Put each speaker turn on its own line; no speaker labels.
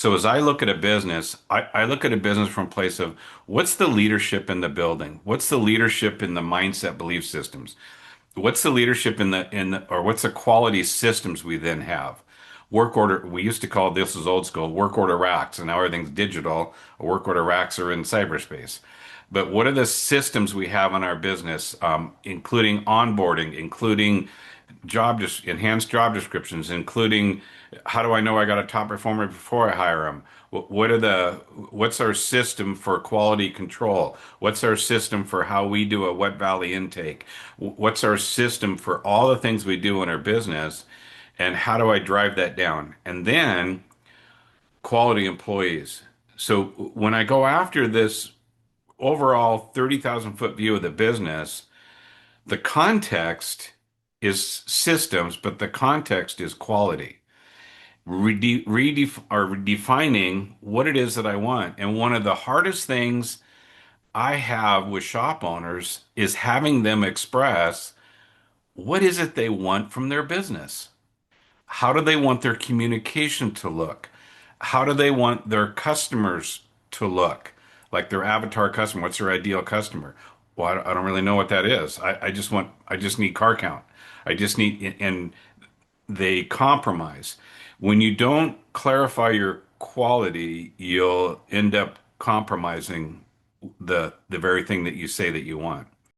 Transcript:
So as I look at a business, I look at a business from a place of what's the leadership in the building? What's the leadership in the mindset belief systems? What's the leadership or what's the quality systems we then have? Work order, we used to call this is old school, work order racks, and now everything's digital. Work order racks are in cyberspace. But what are the systems we have in our business, including onboarding, including enhanced job descriptions, including how do I know I got a top performer before I hire them? What's our system for quality control? What's our system for how we do a wet valley intake? What's our system for all the things we do in our business? And how do I drive that down? And then quality employees. So when I go after this overall 30,000 foot view of the business, the context is systems, but the context is quality. Defining what it is that I want. And one of the hardest things I have with shop owners is having them express what is it they want from their business. How do they want their communication to look? How do they want their customers to look? Like their avatar customer, what's their ideal customer? Well, I don't really know what that is. I just need car count. And they compromise. When you don't clarify your quality, you'll end up compromising the very thing that you say that you want.